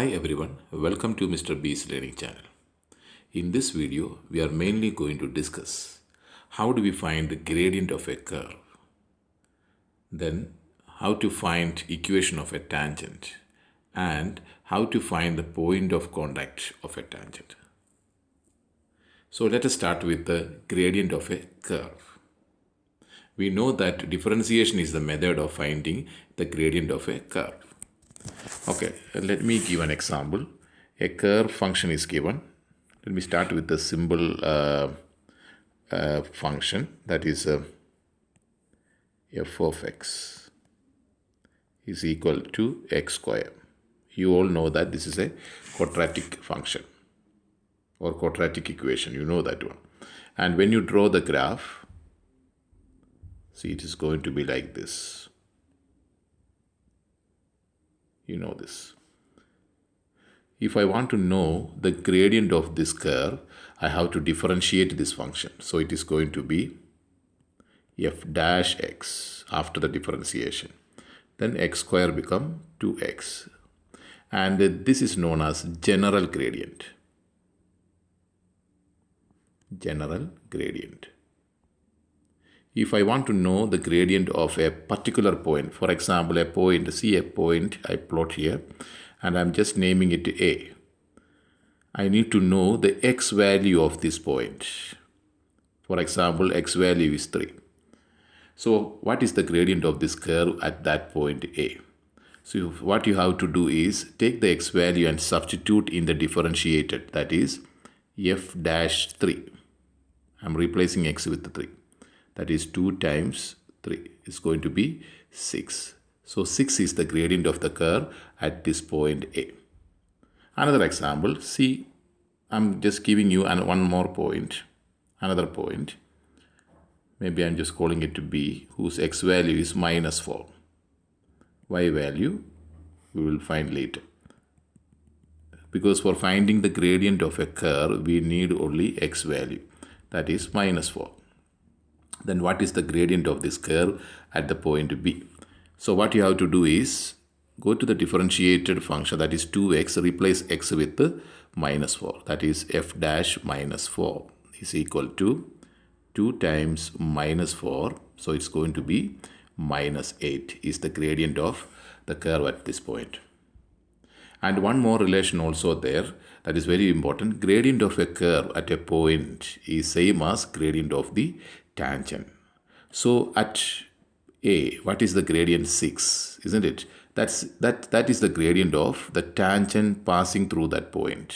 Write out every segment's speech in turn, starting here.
Hi everyone, welcome to Mr. B's Learning Channel. In this video, we are mainly going to discuss how do we find the gradient of a curve, then how to find equation of a tangent, and how to find the point of contact of a tangent. So let us start with the gradient of a curve. We know that differentiation is the method of finding the gradient of a curve. Okay, let me give an example. A curve function is given. Let me start with the simple function, that is f of x is equal to x square. You all know that this is a quadratic function or quadratic equation. You know that one. And when you draw the graph, see, it is going to be like this. You know this. If I want to know the gradient of this curve, I have to differentiate this function. So it is going to be f dash x after the differentiation. Then x square become 2x. And this is known as general gradient. General gradient. If I want to know the gradient of a particular point, for example, a point, see a point I plot here, and I'm just naming it A. I need to know the x value of this point. For example, x value is 3. So what is the gradient of this curve at that point A? So what you have to do is take the x value and substitute in the differentiated, that is f dash 3. I'm replacing x with 3. That is 2 times 3 is going to be 6. So 6 is the gradient of the curve at this point A. Another example, see, I'm just giving you one more point, another point. Maybe I'm just calling it to B, whose x value is minus 4. Y value we will find later. Because for finding the gradient of a curve, we need only x value, that is minus 4. Then what is the gradient of this curve at the point B? So what you have to do is go to the differentiated function, that is 2x, replace x with minus 4. That is f dash minus 4 is equal to 2 times minus 4. So it's going to be minus 8 is the gradient of the curve at this point. And one more relation also there, that is very important. Gradient of a curve at a point is same as gradient of the tangent. So at A, what is the gradient? 6, isn't it? That is the gradient of the tangent passing through that point.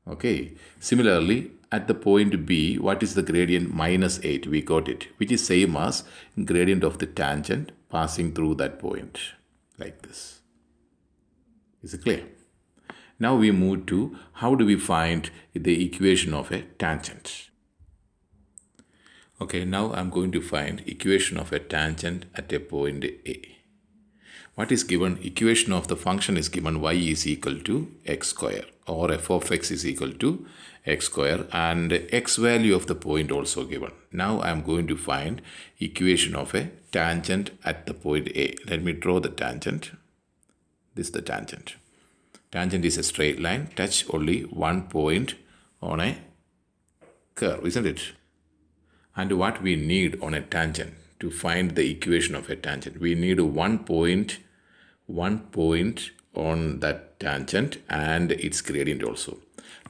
Okay. Similarly, at the point B, what is the gradient? Minus 8, we got it, which is same as gradient of the tangent passing through that point, like this. Is it clear? Now we move to how do we find the equation of a tangent. Okay, now I'm going to find equation of a tangent at a point A. What is given? Equation of the function is given y is equal to x square, or f of x is equal to x square, and x value of the point also given. Now I'm going to find equation of a tangent at the point A. Let me draw the tangent. This is the tangent. Tangent is a straight line, touch only one point on a curve, isn't it? And what we need on a tangent to find the equation of a tangent, we need one point on that tangent and its gradient also.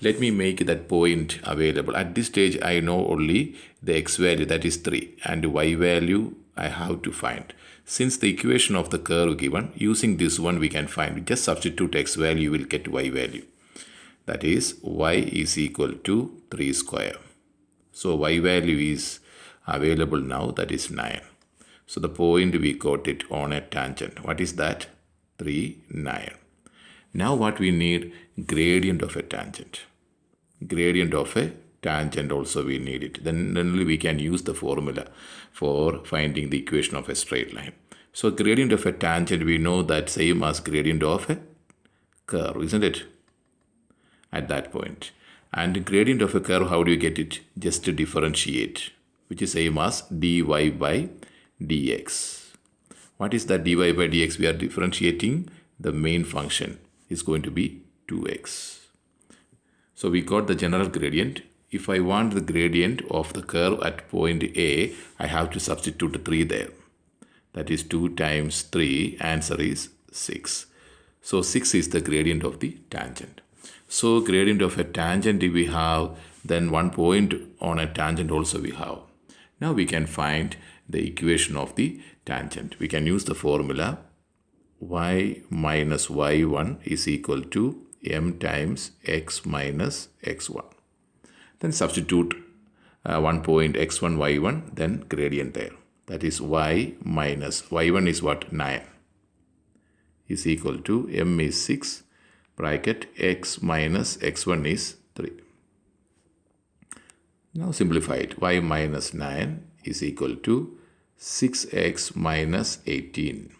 Let me make that point available. At this stage, I know only the x value, that is 3, and y value I have to find. Since the equation of the curve given, using this one we can find. Just substitute x value, you will get y value. That is y is equal to 3 square. So y value is available now, that is 9. So the point we got it on a tangent. What is that? 3, 9. Now what we need? Gradient of a tangent. Gradient of a tangent also we need it. Then only we can use the formula for finding the equation of a straight line. So gradient of a tangent, we know that same as gradient of a curve, isn't it? At that point. And gradient of a curve, how do you get it? Just to differentiate, which is same as dy by dx. What is that dy by dx? We are differentiating the main function is going to be 2x. So we got the general gradient. If I want the gradient of the curve at point A, I have to substitute 3 there. That is 2 times 3, answer is 6. So 6 is the gradient of the tangent. So gradient of a tangent we have, then 1 point on a tangent also we have. Now we can find the equation of the tangent. We can use the formula y minus y1 is equal to m times x minus x1. Then substitute 1 point x1, y1, then gradient there. That is y minus y1 is what? 9 is equal to m is 6 bracket x minus x1 is 3. Now simplify it. Y minus 9 is equal to 6x minus 18.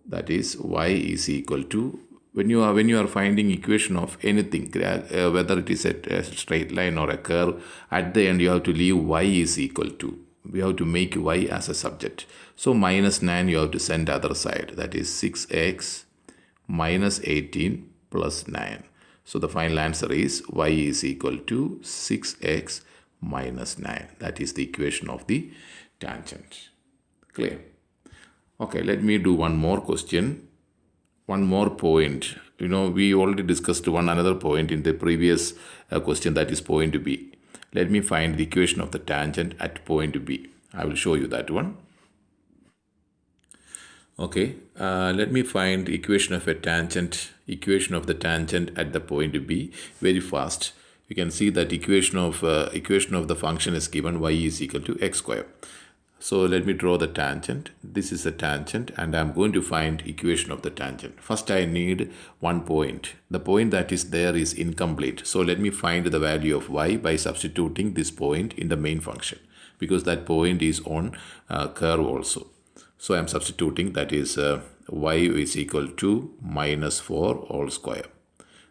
That is y is equal to, when you are finding equation of anything, whether it is a straight line or a curve, at the end you have to leave y is equal to. We have to make y as a subject. So minus 9 you have to send other side. That is 6x minus 18 plus 9. So the final answer is y is equal to 6x minus 9. That is the equation of the tangent. Clear? Okay, let me do one more question. One more point. We already discussed another point in the previous question, that is point B. Let me find the equation of the tangent at point B. I will show you that one. Okay, let me find the equation of the tangent at the point B very fast. You can see that equation of the function is given y is equal to x square. So let me draw the tangent. This is a tangent and I'm going to find equation of the tangent. First I need one point. The point that is there is incomplete. So let me find the value of y by substituting this point in the main function, because that point is on curve also. So I'm substituting, that is y is equal to minus 4 whole square.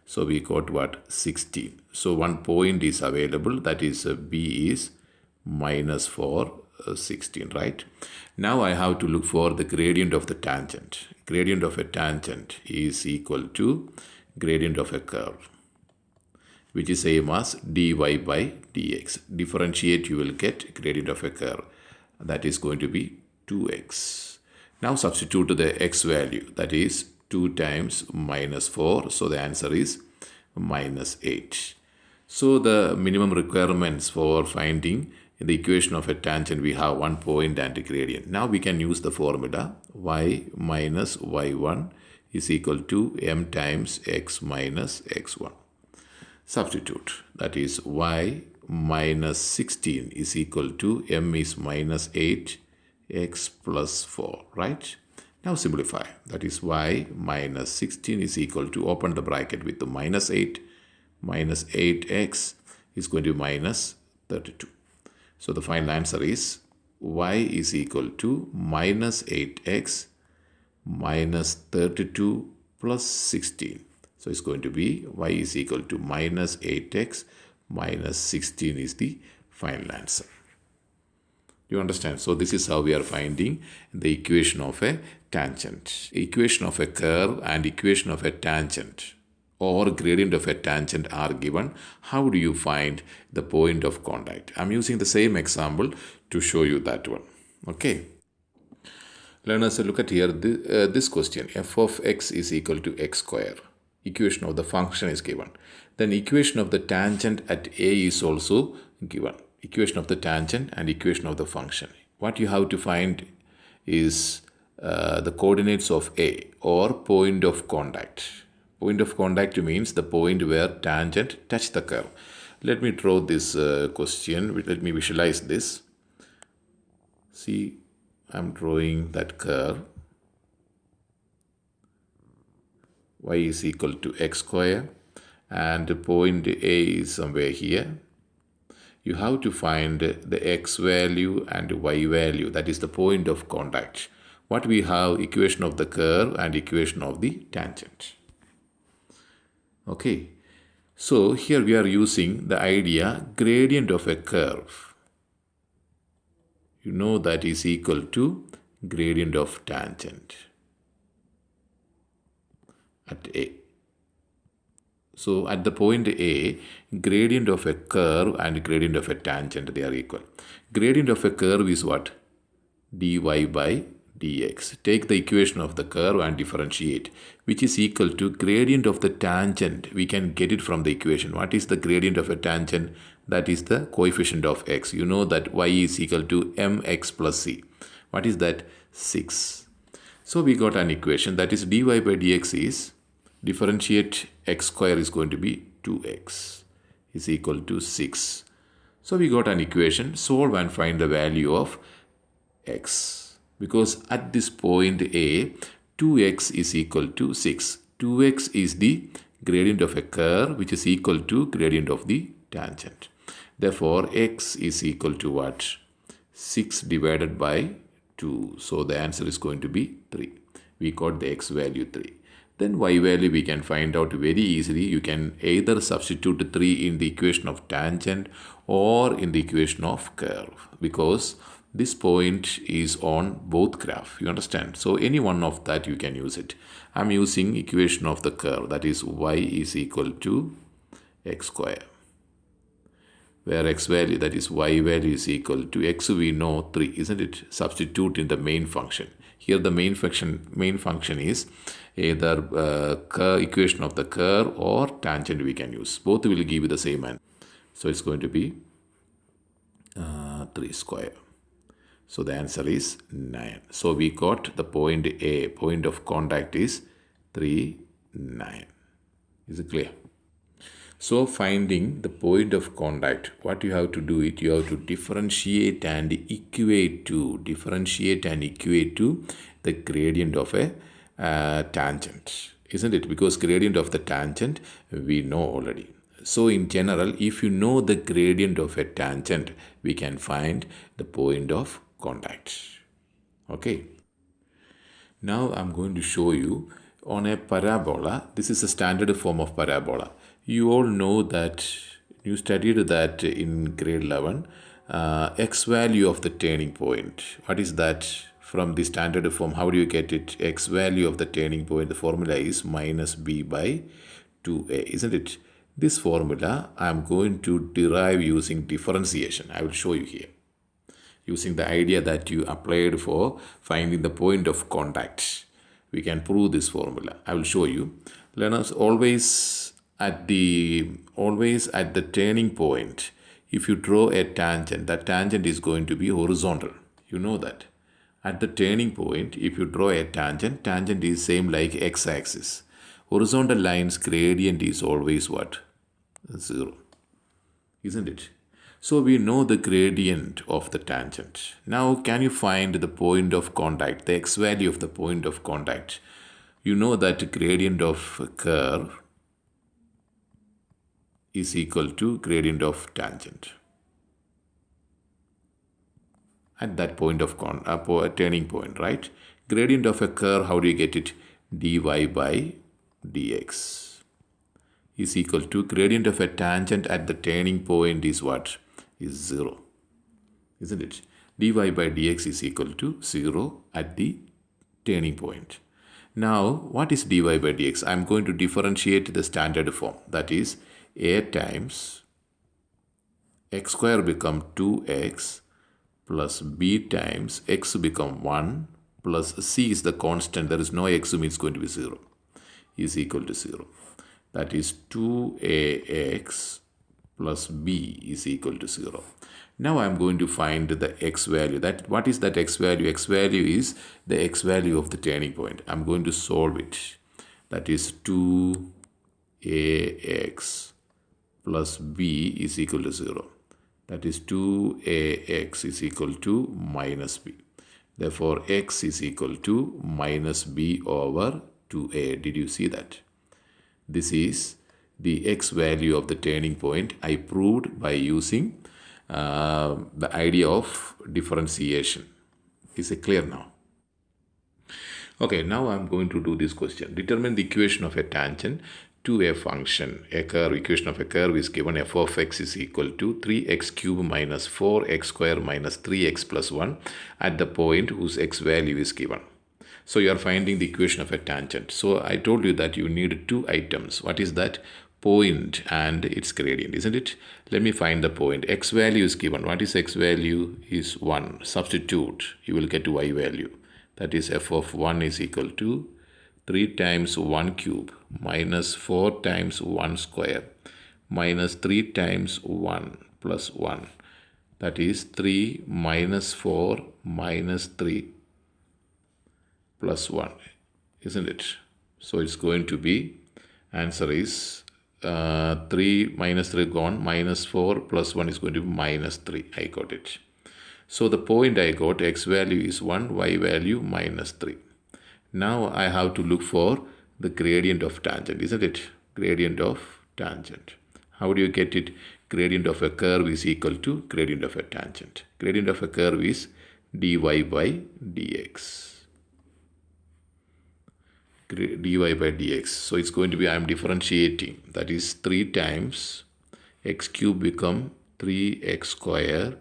So we got what? 16. So one point is available, that is b is minus 4 16, right? Now I have to look for the gradient of the tangent. Gradient of a tangent is equal to gradient of a curve, which is same as dy by dx. Differentiate, you will get gradient of a curve. That is going to be 2x. Now substitute the x value, that is 2 times minus 4. So the answer is minus 8. So the minimum requirements for finding the equation of a tangent, we have one point and a gradient. Now we can use the formula y minus y1 is equal to m times x minus x1. Substitute, that is y minus 16 is equal to m is minus 8 x plus 4, right? Now simplify, that is y minus 16 is equal to, open the bracket with the minus 8 x is going to be minus 32. So the final answer is y is equal to minus 8x minus 32 plus 16. So it's going to be y is equal to minus 8x minus 16 is the final answer. You understand? So this is how we are finding the equation of a tangent. Equation of a curve and equation of a tangent or gradient of a tangent are given. How do you find the point of contact? I'm using the same example to show you that one. Okay. Learners, look at here this question. F of x is equal to x square. Equation of the function is given. Then equation of the tangent at A is also given. Equation of the tangent and equation of the function. What you have to find is the coordinates of A or point of contact. Point of contact means the point where tangent touch the curve. Let me draw this question. Let me visualize this. See, I'm drawing that curve. Y is equal to x square and the point A is somewhere here. You have to find the x value and y value. That is the point of contact. What we have? Equation of the curve and equation of the tangent. Okay, so here we are using the idea gradient of a curve. You know that is equal to gradient of tangent. at A. So at the point A, gradient of a curve and gradient of a tangent, they are equal. Gradient of a curve is what? Dy by dx. Take the equation of the curve and differentiate, which is equal to gradient of the tangent. We can get it from the equation. What is the gradient of a tangent? That is the coefficient of x. You know that y is equal to mx plus c. What is that? 6. So we got an equation, that is dy by dx is, differentiate x square is going to be 2x is equal to 6. So we got an equation, solve and find the value of x. Because at this point A, 2x is equal to 6. 2x is the gradient of a curve, which is equal to gradient of the tangent. Therefore, x is equal to what? 6 divided by 2. So the answer is going to be 3. We got the x value 3. Then y value we can find out very easily. You can either substitute 3 in the equation of tangent or in the equation of curve, because this point is on both graph. You understand? So any one of that you can use it. I'm using equation of the curve, that is y is equal to x square, where x value, that is y value, is equal to x we know 3, isn't it? Substitute in the main function. Here the main function is either equation of the curve or tangent we can use. Both will give you the same answer. So it's going to be 3 square. So the answer is 9. So we got the point A, point of contact is 3, 9. Is it clear? So finding the point of contact, what you have to do it, you have to differentiate and equate to the gradient of a tangent, isn't it? Because gradient of the tangent we know already. So in general, if you know the gradient of a tangent, we can find the point of contact. Okay. Now I'm going to show you on a parabola. This is a standard form of parabola. You all know that, you studied that in grade 11, x value of the turning point. What is that? From the standard form, how do you get it? X value of the turning point, the formula is minus b by 2a, isn't it? This formula I am going to derive using differentiation. I will show you here. Using the idea that you applied for finding the point of contact, we can prove this formula. I will show you. Learners, always at the turning point, if you draw a tangent, that tangent is going to be horizontal. You know that. At the turning point, if you draw a tangent, tangent is same like x-axis. Horizontal lines gradient is always what? 0. Isn't it? So we know the gradient of the tangent. Now can you find the point of contact, the x value of the point of contact? You know that gradient of curve is equal to gradient of tangent. At that point of turning point, right? Gradient of a curve, how do you get it? Dy by dx is equal to gradient of a tangent at the turning point is what? Is 0. Isn't it? Dy by dx is equal to 0 at the turning point. Now, what is dy by dx? I'm going to differentiate the standard form. That is a times x square become 2x plus b times x become 1 plus c is the constant. There is no x, means going to be 0. Is equal to 0. That is 2ax plus b is equal to 0. Now I am going to find the x value. What is that x value? X value is the x value of the turning point. I am going to solve it. That is 2ax plus b is equal to 0. That is 2ax is equal to minus b. Therefore, x is equal to minus b over 2a. Did you see that? This is the x value of the turning point. I proved by using the idea of differentiation. Is it clear now? Okay, now I'm going to do this question. Determine the equation of a tangent to a function. A curve, equation of a curve is given f of x is equal to 3x cube minus 4x square minus 3x plus 1 at the point whose x value is given. So you are finding the equation of a tangent. So I told you that you need two items. What is that? Point and its gradient, isn't it? Let me find the point. X value is given. What is x value? Is 1. Substitute. You will get y value. That is f of 1 is equal to 3 times 1 cube minus 4 times 1 square minus 3 times 1 plus 1. That is 3 minus 4 minus 3 plus 1, isn't it? So it's going to be, answer is 3 minus 3 gone, minus 4 plus 1 is going to be minus 3. I got it. So the point I got, x value is 1, y value minus 3. Now I have to look for the gradient of tangent, isn't it? Gradient of tangent. How do you get it? Gradient of a curve is equal to gradient of a tangent. Gradient of a curve is dy by dx. Dy by dx. So it's going to be, I am differentiating. That is 3 times x cube become 3x square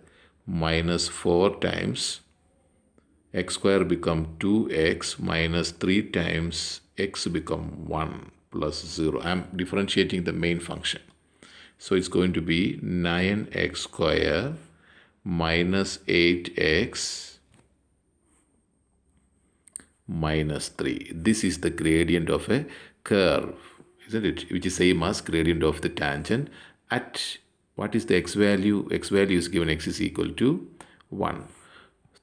minus 4 times x square become 2x minus 3 times x become 1 plus 0. I am differentiating the main function. So it's going to be 9x square minus 8x minus 3. This is the gradient of a curve, isn't it? Which is same as gradient of the tangent at, what is the x value? X value is given, x is equal to 1.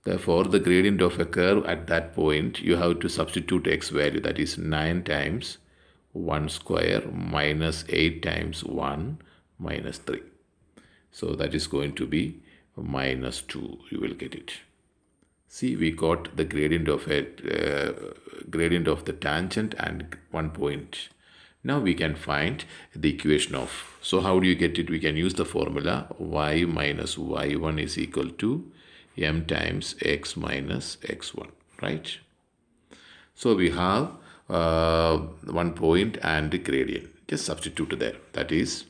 Therefore, the gradient of a curve at that point, you have to substitute x value. That is 9 times 1 square minus 8 times 1 minus 3. So that is going to be minus 2. You will get it. See, we got the gradient of the tangent and 1 point. Now we can find the equation of. So how do you get it? We can use the formula y minus y1 is equal to m times x minus x1, right? So we have 1 point and the gradient. Just substitute there. That is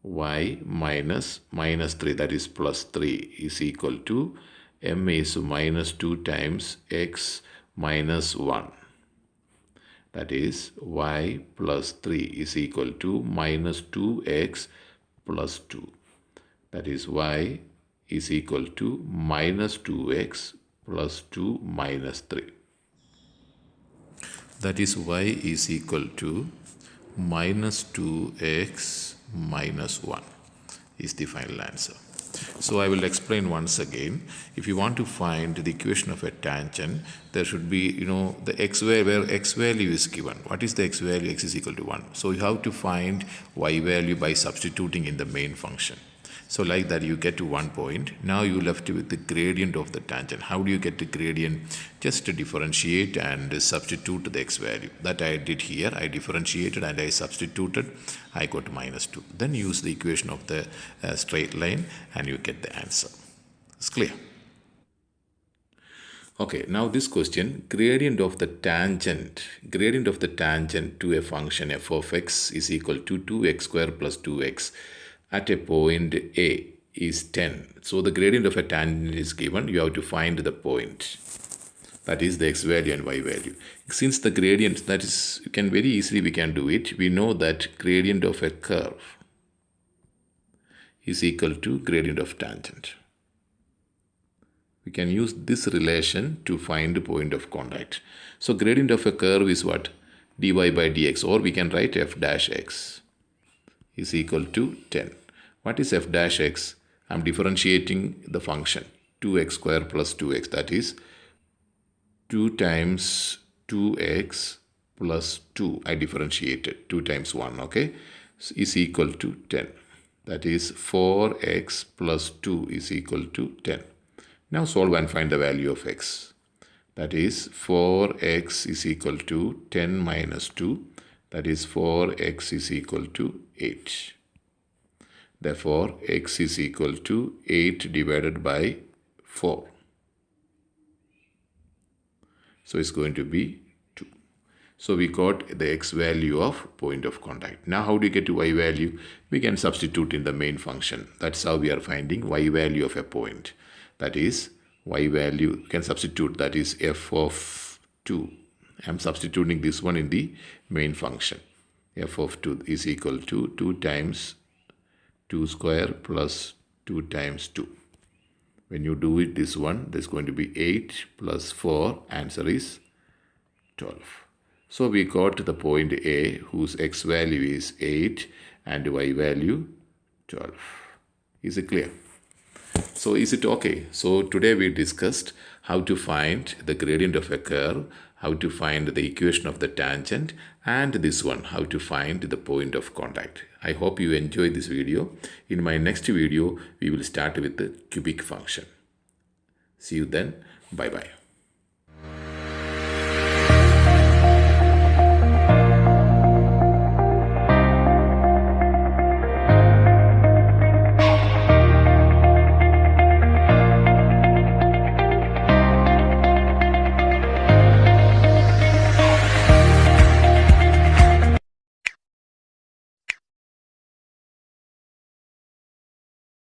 y minus 3, that is plus 3, is equal to m is minus 2 times x minus 1. That is y plus 3 is equal to minus 2x plus 2. That is y is equal to minus 2x plus 2 minus 3. That is y is equal to minus 2x minus 1 is the final answer. So I will explain once again. If you want to find the equation of a tangent, there should be, the x value, where x value is given. What is the x value? X is equal to 1. So you have to find y value by substituting in the main function. So like that you get to 1 point. Now you left with the gradient of the tangent. How do you get the gradient? Just to differentiate and substitute the x value. That I did here. I differentiated and I substituted. I got minus 2. Then use the equation of the straight line and you get the answer. It's clear. Okay, now this question, gradient of the tangent to a function f of x is equal to 2x square plus 2x. At a point A is 10. So the gradient of a tangent is given. You have to find the point. That is the x value and y value. Since the gradient, that is, we can do it. We know that gradient of a curve is equal to gradient of tangent. We can use this relation to find the point of contact. So gradient of a curve is what? dy by dx, or we can write f dash x is equal to 10. What is f dash x? I am differentiating the function 2x square plus 2x, that is 2 times 2x plus 2. I differentiated 2 times 1, okay, is equal to 10. That is 4x plus 2 is equal to 10. Now solve and find the value of x. That is 4x is equal to 10 minus 2. That is 4x is equal to 8. Therefore, x is equal to 8 divided by 4. So it's going to be 2. So we got the x value of point of contact. Now how do you get to y value? We can substitute in the main function. That's how we are finding y value of a point. That is, y value, we can substitute, that is f of 2. I'm substituting this one in the main function. F of 2 is equal to 2 times 2 square plus 2 times 2. When you do it, this one, there's going to be 8 plus 4. Answer is 12. So we got the point A, whose x value is 8 and y value 12. Is it clear? So is it okay? So today we discussed how to find the gradient of a curve, how to find the equation of the tangent, and this one, how to find the point of contact. I hope you enjoyed this video. In my next video, we will start with the cubic function. See you then. Bye-bye.